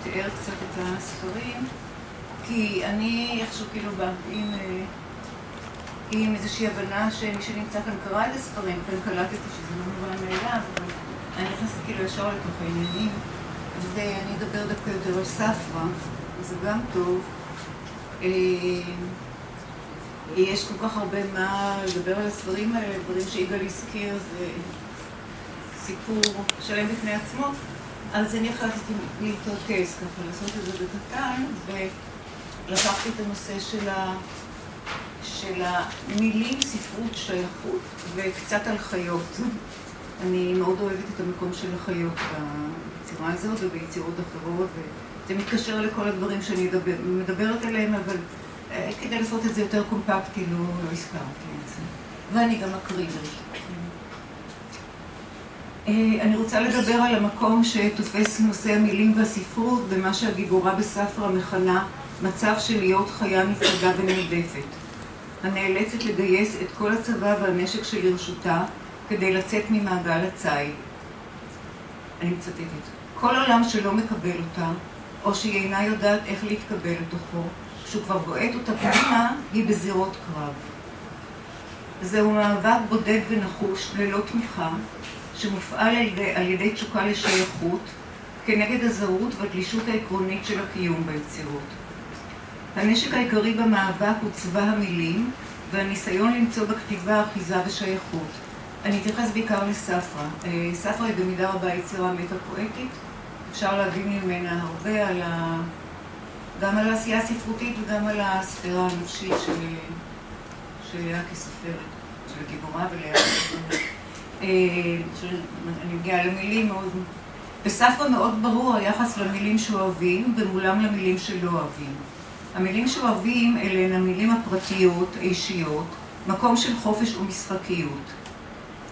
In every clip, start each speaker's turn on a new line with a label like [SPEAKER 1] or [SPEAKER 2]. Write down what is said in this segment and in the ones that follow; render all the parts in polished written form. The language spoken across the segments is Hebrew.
[SPEAKER 1] לתאר קצת את הספרים, כי אני איכשהו כאילו באה עם איזושהי הבנה שמי שנמצא כאן קרא את הספרים, כאן קלטתי שזה לא מובן מאליו, אבל אני נכנסת כאילו ישר לתוך העניינים, ואני אדבר דווקא יותר על ספרא, זה גם טוב. יש כל כך הרבה מה לדבר על הספרים האלה, דברים שיגאל הזכיר, זה סיפור שלם בפני עצמו, אז אני החלטתי להתרכז ככה, לעשות את זה בקטן, ולקחתי את הנושא של המילים, ספרות, שייכות, וקצת על חיות. אני מאוד אוהבת את המקום של החיות ביצירה הזאת וביצירות אחרות, וזה מתקשר לכל הדברים שאני מדברת עליהם, אבל כדי לעשות את זה יותר קומפקטי, לא הזכרתי את זה. ואני גם אקריא ברשותכם. אני רוצה לדבר על המקום שתופס נושא המילים והספרות במה שהגיבורה בספרא מכנה מצב של להיות חיה נפרדה ונרדפת, הנאלצת לגייס את כל הצבא והנשק שלרשותה כדי לצאת ממעגל הציד. אני מצטטת. כל עולם שלא מקבל אותה, או שהיא אינה יודעת איך להתקבל לתוכו, כשהוא כבר בועט אותה פנימה, היא בזירות קרב. זהו מאבק בודד ונחוש ללא תמיכה, שמופעל על ידי תשוקה לשייכות, כנגד הזרות והגלישות העקרונית של הקיום ביצירות. הנשק העיקרי במאבק הוא צבא המילים, והניסיון למצוא בכתיבה אחיזה ושייכות. אני אתייחס בעיקר לספרא. ספרא היא במידה רבה יצירה מטה-פואטית. אפשר להבין ממנה הרבה גם על העשייה הספרותית וגם על הספירה הנפשית שלה כסופרת, של הגיבורה ולאה כסופרת. אני מגיעה למילים מאוד... בספרא מאוד ברור היחס למילים שאוהבים ומולם למילים שלא אוהבים. המילים שאוהבים אלה הן המילים הפרטיות, האישיות, מקום של חופש ומשחקיות.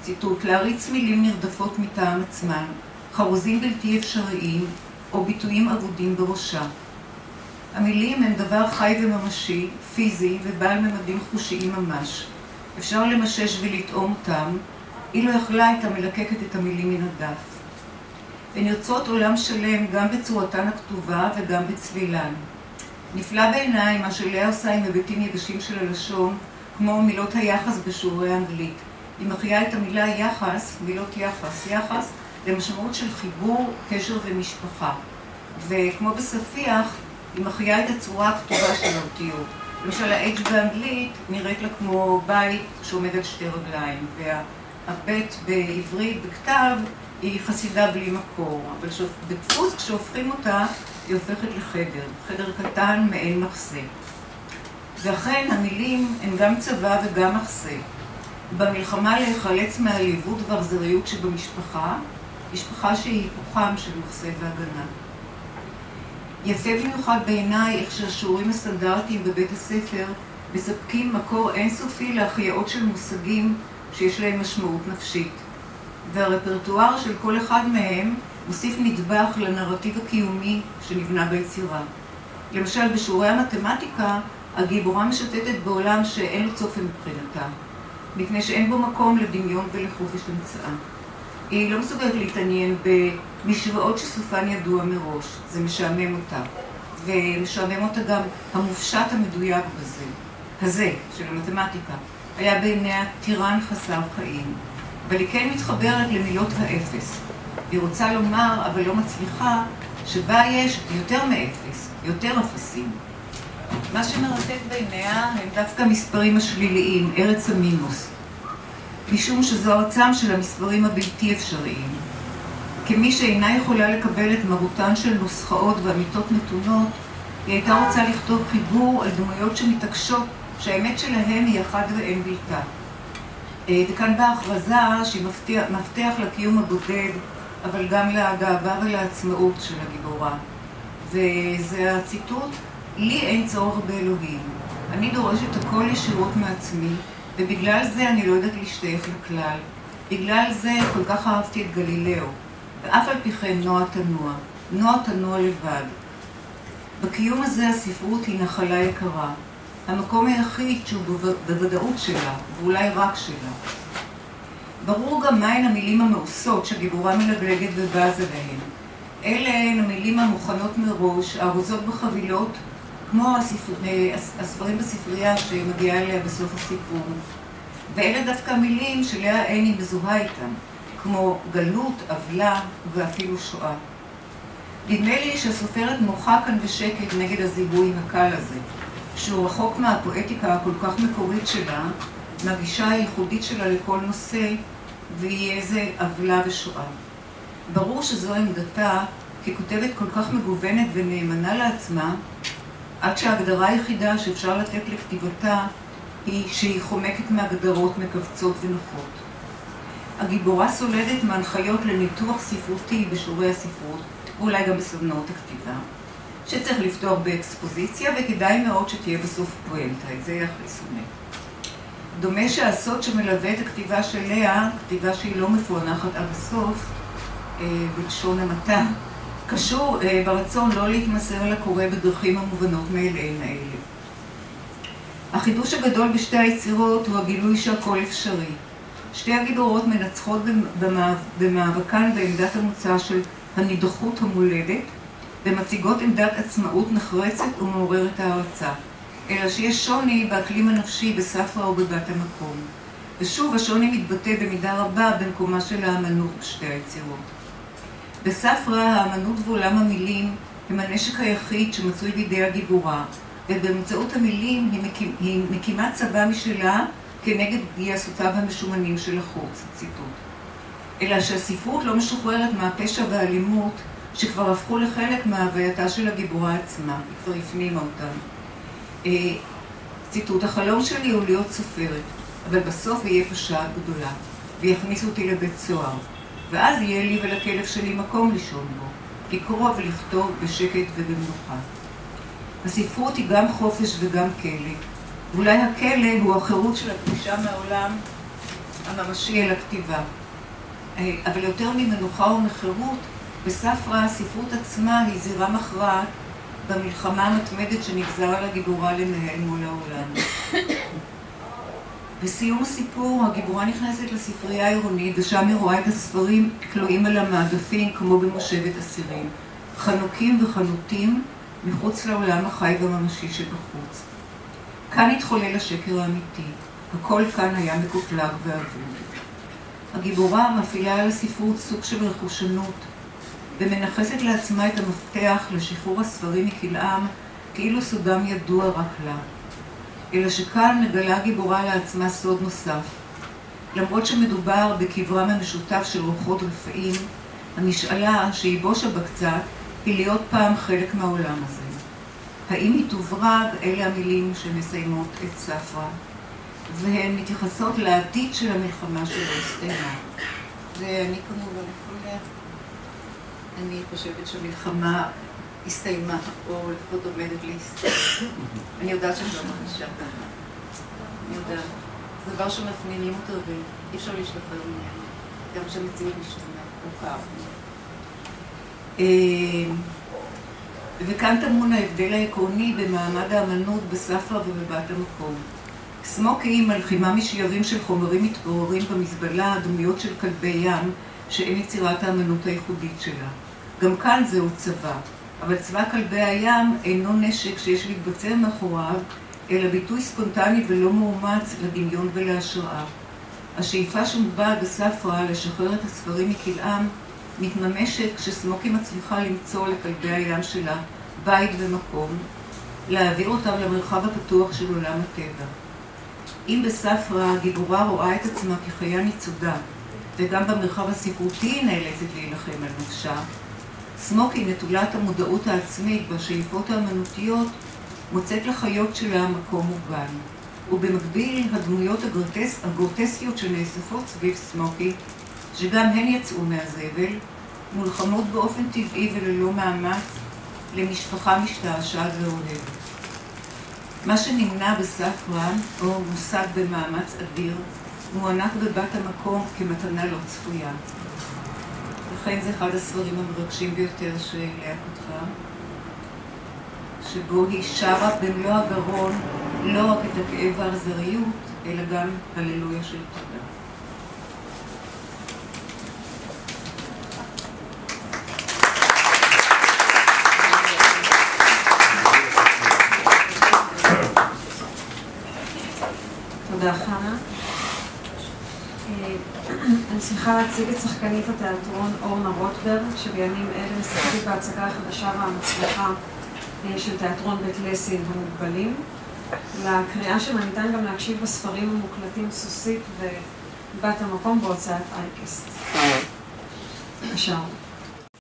[SPEAKER 1] ציטוט, להריץ מילים נרדפות מטעם עצמן, חרוזים בלתי אפשריים או ביטויים אבודים בראשה. המילים הם דבר חי וממשי, פיזי ובעל ממדים חושיים ממש. אפשר למשש ולטעום אותם, אילו יכלה הייתה מלקקת את המילים מן הדף. הן יוצרות עולם שלם גם בצורתן הכתובה וגם בצלילן. נפלא בעיניי מה שלאה עושה עם היבטים יבשים של הלשון, כמו מילות היחס בשיעורי האנגלית. היא מחיה את המילה יחס, מילות יחס, יחס למשמעות של חיבור, קשר ומשפחה. וכמו בספיח, היא מחיה את הצורה הכתובה של האותיות. למשל, ה-H באנגלית נראית לה כמו בית שעומד על שתי רגליים, והבית בעברית, בכתב, היא חסידה בלי מקור. אבל בדפוס, כשהופכים אותה, היא הופכת לחדר, חדר קטן מעין מחסה. ואכן, המילים הן גם צבא וגם מחסה. במלחמה להיחלץ מהעליבות והאכזריות שבמשפחה, משפחה שהיא היפוכם של מחסה והגנה. יפה במיוחד בעיניי איך שהשיעורים הסטנדרטיים בבית הספר מספקים מקור אינסופי להחייאות של מושגים שיש להם משמעות נפשית. והרפרטואר של כל אחד מהם מוסיף נדבך לנרטיב הקיומי שנבנה ביצירה. למשל, בשיעורי המתמטיקה, הגיבורה משתתת בעולם שאין לו צופן מבחינתה, מפני שאין בו מקום לדמיון ולחופש המצאה. היא לא מסוגלת להתעניין במשוואות שסופן ידוע מראש, זה משעמם אותה. ומשעמם אותה גם המופשט המדויק הזה של המתמטיקה. היה בעיניה טירן חסר חיים, אבל היא כן מתחברת למילות האפס. היא רוצה לומר, אבל לא מצליחה, שבה יש יותר מאפס, יותר אפסים. מה שמרתק בעיניה הם דווקא המספרים השליליים, ארץ המינוס. משום שזו ארצם של המספרים הבלתי אפשריים. כמי שאינה יכולה לקבל את מהותן של נוסחאות ואמיתות נתונות, היא הייתה רוצה לכתוב חיבור על דמויות שמתעקשות שהאמת שלהן היא אחד ואין בלתה. וכאן בהכרזה שהיא מפתח לקיום הבודד, אבל גם לגאווה ולעצמאות של הגיבורה. וזה הציטוט, לי אין צורך באלוהים. אני דורשת הכל ישירות מעצמי, ובגלל זה אני לא יודעת להשתייך לכלל. בגלל זה כל כך אהבתי את גלילאו, ואף על פי כן נוע תנוע לבד. בקיום הזה הספרות היא נחלה יקרה, המקום היחיד שהוא בוודאות שלה, ואולי רק שלה. ברור גם מהן המילים המאוסות שהגיבורה מלגלגת ובזה להן. אלה הן המילים המוכנות מראש, הארוזות בחבילות, כמו הספרים בספרייה שמגיעה אליה בסוף הסיפור. ואלה דווקא המילים שלאה עיני מזוהה איתם, כמו גלות, עוולה ואפילו שואה. נדמה לי שהסופרת מוחה כאן בשקט נגד הזיהוי הקל הזה, שהוא רחוק מהפואטיקה הכל כך מקורית שלה, מהגישה הייחודית שלה לכל נושא, ויהיה איזה עוולה ושואה. ברור שזו עמדתה, ככותבת כל כך מגוונת ונאמנה לעצמה, עד שההגדרה היחידה שאפשר לתת לכתיבתה היא שהיא חומקת מהגדרות מקבצות ונוחות. הגיבורה סולדת מהנחיות לניתוח ספרותי בשיעורי הספרות, ואולי גם בסדנאות הכתיבה, שצריך לפתוח באקספוזיציה, וכדאי מאוד שתהיה בסוף פואנטה, את זה הכי שונא. דומה שהסוד שמלווה את הכתיבה של לאה, כתיבה שהיא לא מפוענחת עד הסוף, בלשון המעטה, קשור ברצון לא להתמסר לקורא בדרכים המובנות מאליהן האלה. החידוש הגדול בשתי היצירות הוא הגילוי שהכל אפשרי. שתי הגיבורות מנצחות במאבקן בעמדת המוצא של הנידחות המולדת, ומציגות עמדת עצמאות נחרצת ומעוררת הערצה, אלא שיש שוני באקלים הנפשי בספרא ובבת המקום. ושוב, השוני מתבטא במידה רבה במקומה של האמנות בשתי היצירות. בספרא, האמנות ועולם המילים הם הנשק היחיד שמצוי בידי הגיבורה, ובאמצעות המילים היא מקימה צבא משלה כנגד גייסותיו המשומנים של החוץ, ציטוט. אלא שהספרות לא משוחררת מהפשע והאלימות שכבר הפכו לחלק מההווייתה של הגיבורה עצמה, היא כבר הפנימה אותם. ציטוט, החלום שלי הוא להיות סופרת, אבל בסוף יהיה פשעה גדולה, ויכניס אותי לבית סוהר, ואז יהיה לי ולכלב שלי מקום לישון בו, לקרוא ולכתוב בשקט ובמנוחה. הספרות היא גם חופש וגם כלא. ואולי הכלא הוא החירות של הפרישה מהעולם הממשי אל הכתיבה. אבל יותר ממנוחה ומחירות, בספרא הספרות עצמה היא זירה מכרעת במלחמה המתמדת שנגזר על הגיבורה לנהל מול העולם. בסיום הסיפור, הגיבורה נכנסת לספרייה העירונית, ושם היא רואה את הספרים תלויים על המעדפים כמו במושבת אסירים, חנוקים וחנותים מחוץ לעולם החי והממשי שבחוץ. כאן התחולל השקר האמיתי, הכל כאן היה מקופלג ואבוד. הגיבורה מפעילה על הספרות סוג של רכושנות, ומנחסת לעצמה את המפתח לשחרור הספרים מכלאם, כאילו סודם ידוע רק לה. אלא שכאן מגלה גיבורה לעצמה סוד נוסף. למרות שמדובר בקברם המשותף של רוחות רפאים, המשאלה שהיא בושה בקצת היא להיות פעם חלק מהעולם הזה. האם היא תוברג? אלה המילים שמסיימות את ספרא, והן מתייחסות לעתיד של המלחמה שלא הסתיימה. ואני כמובן יכולה, אני חושבת שהמלחמה הסתיימה, או לפחות עומדת להסתיים. אני יודעת שאני לא מרגישה ככה. אני יודעת. זה דבר שמפנימים אותו ואי אפשר להשתחרר ממנו. גם כשהמציאות משתנה, או כך. וכאן טמון ההבדל העקרוני במעמד האמנות בספרא ובבת המקום. סמוקי מלחימה משיירים של חומרים מתפוררים במזבלה, דמויות של כלבי ים, שאין יצירת האמנות הייחודית שלה. גם כאן זהו צבא, אבל צבא כלבי הים אינו נשק שיש להתבצר מאחוריו, אלא ביטוי ספונטני ולא מאומץ לדמיון ולהשראה. השאיפה שמובעת בספרא לשחרר את הספרים מכלאם מתממשת כשסמוקי מצליחה למצוא לכלבי הים שלה בית ומקום, להעביר אותם למרחב הפתוח של עולם הטבע. אם בספרא הגיבורה רואה את עצמה כחיה ניצודה, וגם במרחב הספרותי היא נאלצת להילחם על נפשה, סמוקי, נטולת המודעות העצמית והשאיפות האמנותיות, מוצאת לחיות שלה מקום מוגן. ובמקביל, הדמויות הגרוטסקיות שנאספות סביב סמוקי, שגם הן יצאו מהזבל, מולחמות באופן טבעי וללא מאמץ למשפחה משתעשעת ואוהבת. מה שנמנע בספרא, או מושג במאמץ אדיר, מוענק בבת המקום כמתנה לא צפויה. לכן זה אחד הספרים המרגשים ביותר שלאה כתבה, שבו היא שרה במלוא הגרון לא רק את הכאב והאכזריות, אלא גם הללויה של תודה.
[SPEAKER 2] תודה, חנה. אני שמחה להציג את שחקנית התיאטרון אורנה רוטברג, שבימים אלה משחקת בהצגה החדשה והמצליחה של תיאטרון בית לסין המוגבלים. לקריאה שלה ניתן גם להקשיב בספרים המוקלטים סוסית ובת המקום בהוצאת אייקסט. בבקשה.